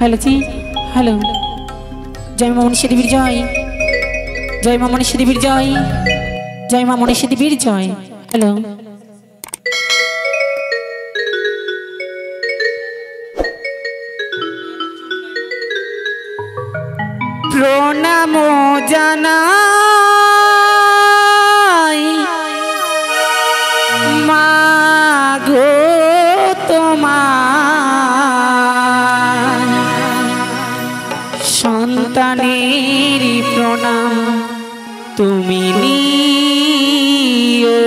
hello जी hello जय मां मनीषा देवीर जय जय मां मनीषा देवीर जय जय मां मनीषा देवीर जय हेलो प्रणाम জানাই মাগো তোমার সন্তানের প্রণাম তুমি নিও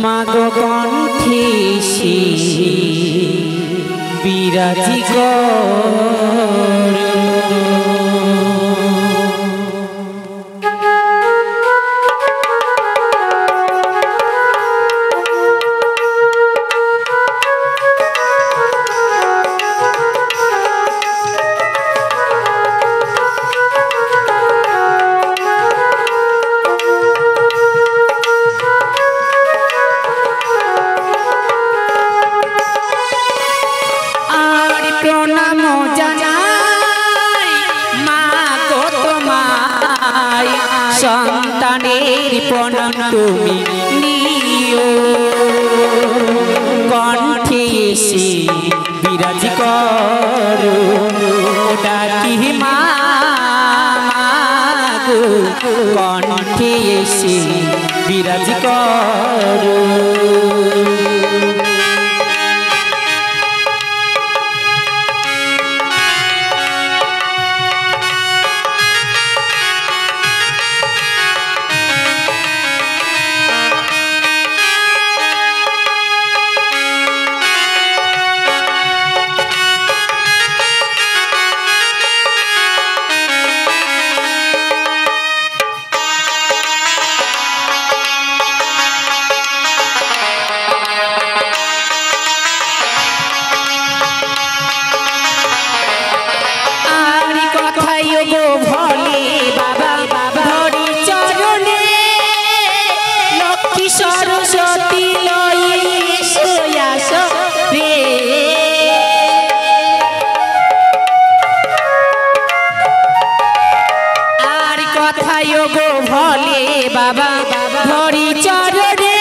মাগো কণ্ঠে বিরাজি সন্তানের প্রণাম তুমি নিও কণ্ঠে এসে বিরাজ করো ডাকি মা গো কণ্ঠে এসে বিরাজ করো सरस्वती आर कथाय गो भले बाबा धरी चरणे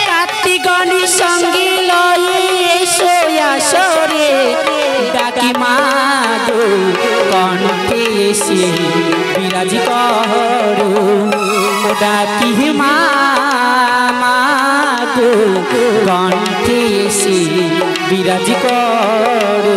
कार्तिक संगी लसरे डाकी मागो कण्ठे एसे बिराज करो डाकी मागो कण्ठे एसे बिराज करो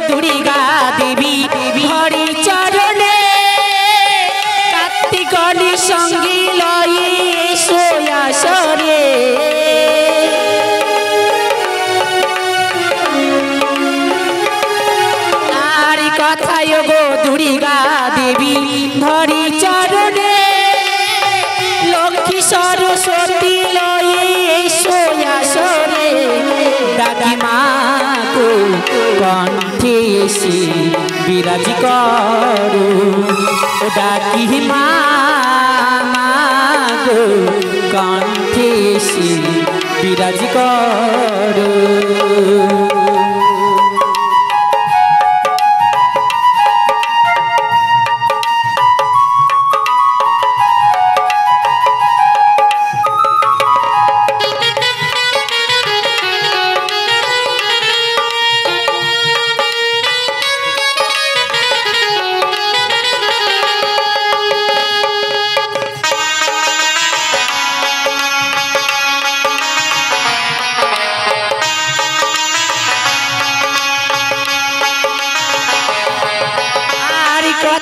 दुर्गा देवी हरि चरणे कार्तिक संगी लसरे आर कथाय गो दुर्गा देवी हरि चरणे लक्ष्मी सरस्वती लसरे डाकी मागो कण्ठे एसे बिराज करो डाकी मागो कण्ठे एसे बिराज करो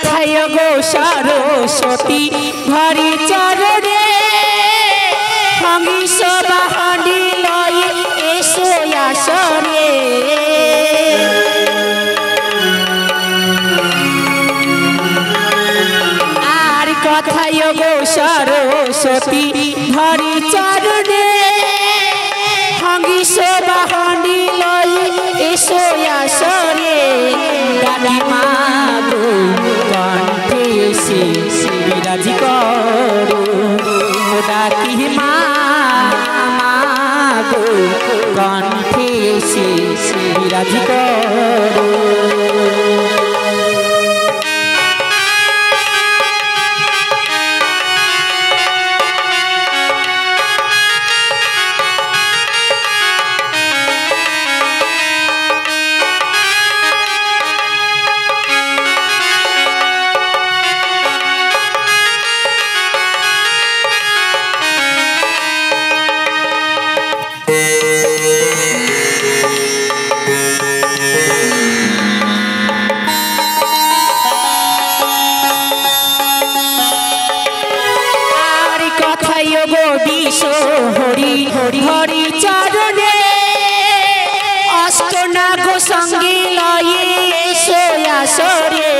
কথায় গো সরস্বতী ভারি চরণে হংস বাহানি লয়ে এসো আসরে আর কথায় গো সরস্বতী ভারি চরণে হংস বাহানি লয়ে এসো আসরে ডাকি মা গো কণ্ঠে এসে বিরাজ করো ডাকি মা গো কণ্ঠে এসে বিরাজ করো হরি হরি হরি চরণে অষ্টনাগ সঙ্গে লয়ে এসো আসরে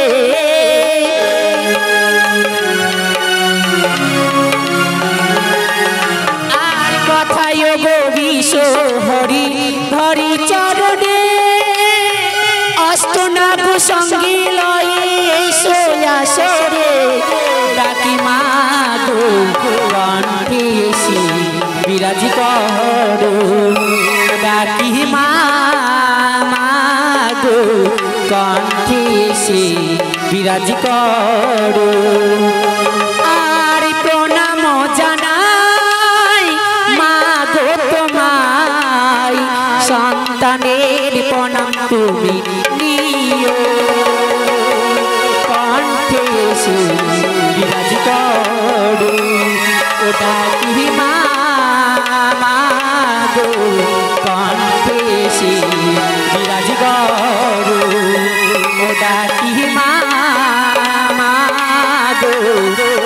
আর কথায় গো বিশ হরি হরি চরণে অষ্টনাগ সঙ্গে লয়ে এসো আসরে ডাকি মা গো কণ্ঠে এসে বিরাজ করো ডাকি মা গো কণ্ঠে এসে বিরাজ করো আর প্রণাম জানাই মা গো তোমায় সন্তানের প্রণাম তুমি নিও কণ্ঠে এসে বিরাজ করো ডাকি মা গো কণ্ঠে এসে বিরাজ করো ডাকি মা গো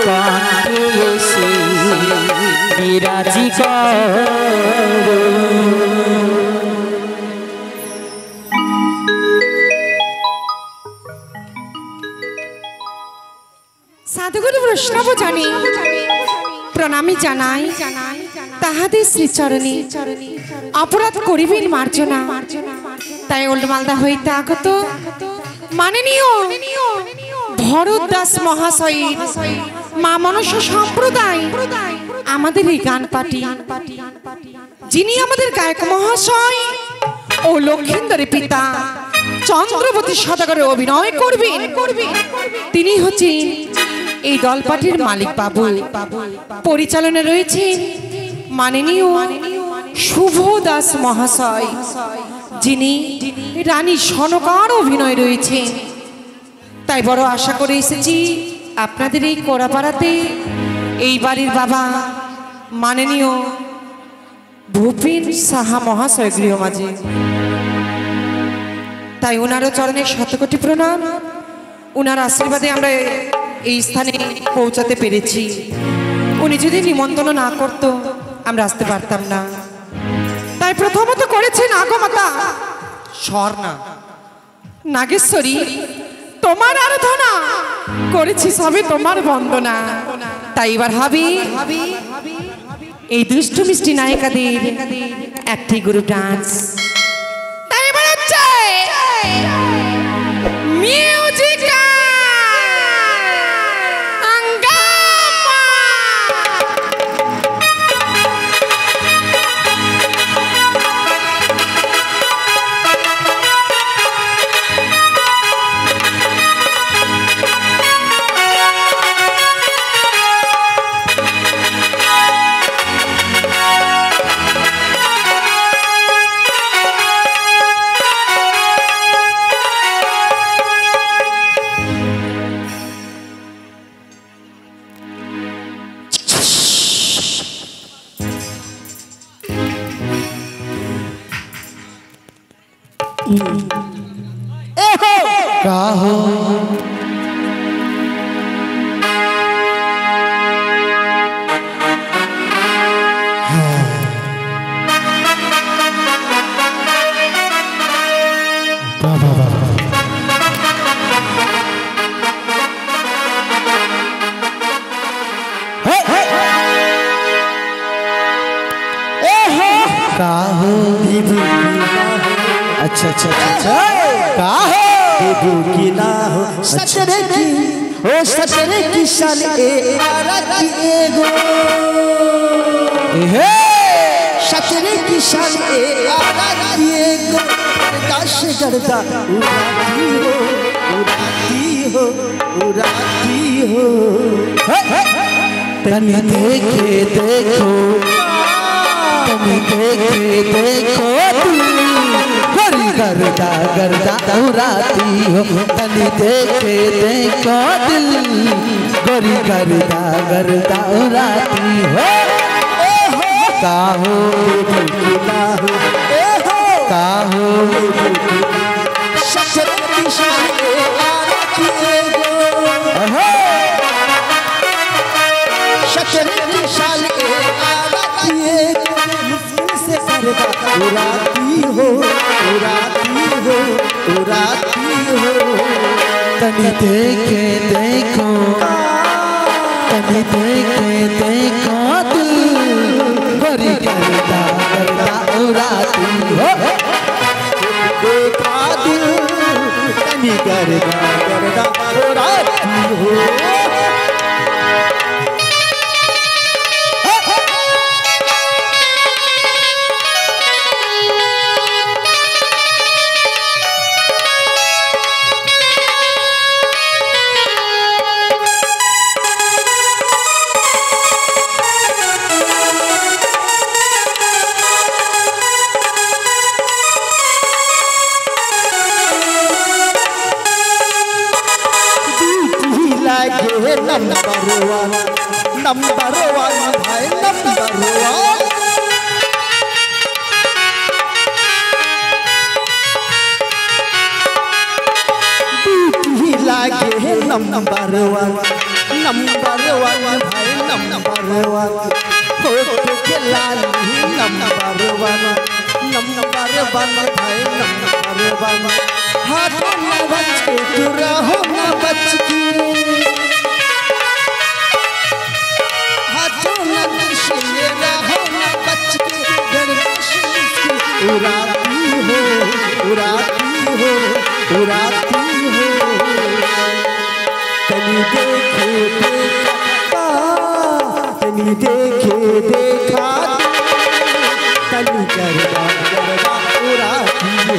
কণ্ঠে এসে বিরাজ করো সাধুগুরু বৈষ্ণব জানি প্রণামী জানাই তাহাদের শ্রীচরণে অপরাধ করিবেন মার্জনা তাই ওল্ড মালদা হইতে আগত মাননীয় ভরত দাস মহাশয় মা মনসা সম্প্রদায় আমাদের এই গান পার্টি যিনি আমাদের গায়ক মহাশয় ও লক্ষিন্দরের পিতা চন্দ্রবতী সদাগরে অভিনয় করবেন তিনি হচ্ছেন এই দলপাটির মালিক বাবু পরিচালনা রয়েছে মাননীয় শুভ দাস মহাশয় যিনি রানী সনকার অভিনয় রয়েছে তাই বড় আশা করে এসেছি আপনাদের এই কোড়াপাড়াতে এই বাড়ির বাবা মাননীয় ভূপেন সাহা মহাশয় গৃহ মাঝে তাই ওনারও চরণে শতকোটি প্রণাম ওনার আশীর্বাদে আমরা এই স্থানে পৌঁছাতে পেরেছি উনি যদি নিমন্ত্রণ না করতো আমরা আসতে পারতাম না তাই প্রথমত করেছেন আগমাতা স্বর্ণা নাগেশ্বরী তোমার আরাধনা করেছি সবে তোমার বন্দনা তাই এবার হবে এই দুষ্টু মিষ্টি নায়িকাদের একটি গ্রুপ ডান্স তাই এবার হচ্ছে মিউজিক अच्छा अच्छा अच्छा हो की ना हो सतरे की हो सतरे की शान ए आरती एगो सतरे की शान ए आरती एगो दाश करता उड़ाती हो उड़ाती हो तनी देखे देखो तनी देखे देखो गोरी गर्दा गर्दा उड़ाती हो तनी देखे देखो दिल गोरी गर्दा गर्दा उड़ाती हो काहो काहो शक्ति शान आरती एगो शक्ति शान आरती एगो मुस्किल से करदा उड़ाती हो तनी देखे देखो तनी देखे देखो दिल गोरी गर्दा गर्दा उड़ाती हो देखा दिल तनी गर्दा गर्दा उड़ाती हो नंबर वन भाई नंबर वन ही लागे नंबर वन भाई नंबर वन फोटो के लाली नंबर वन भाई नंबर वन हाथों में बच के तू रहो ना बच के उड़ाती हो तनी देखे देखा तनी देखे देखा तनी गर्दा गर्दा उड़ाती हो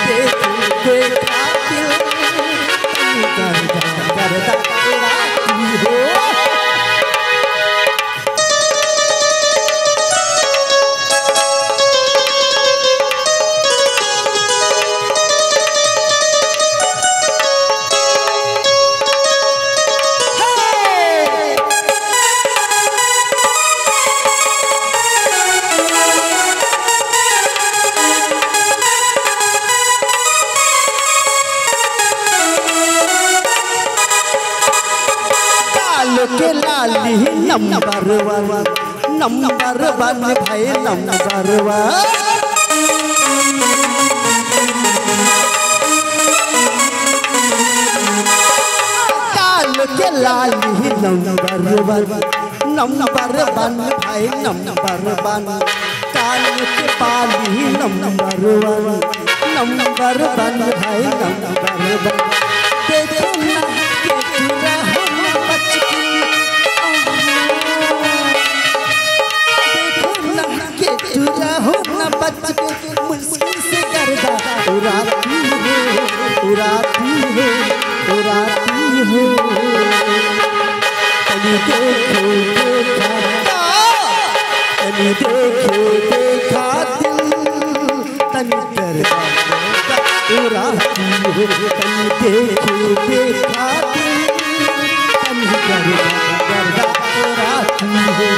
देखे देखा तनी गर्दा गर्दा उड़ाती हो के लाली नंबर वन भाई नंबर वन काल के लाली नंबर वन भाई नंबर वन काल के पाली नंबर वन भाई नंबर वन देखो ना बच के मुश्किल से गर्दा उड़ाती हो तनी देखो देखा तनी देखो देखा दिल तनी गर्दा उड़ाती हो तनी देखो देखा दिल तनी गर्दा गर्दा उड़ाती हो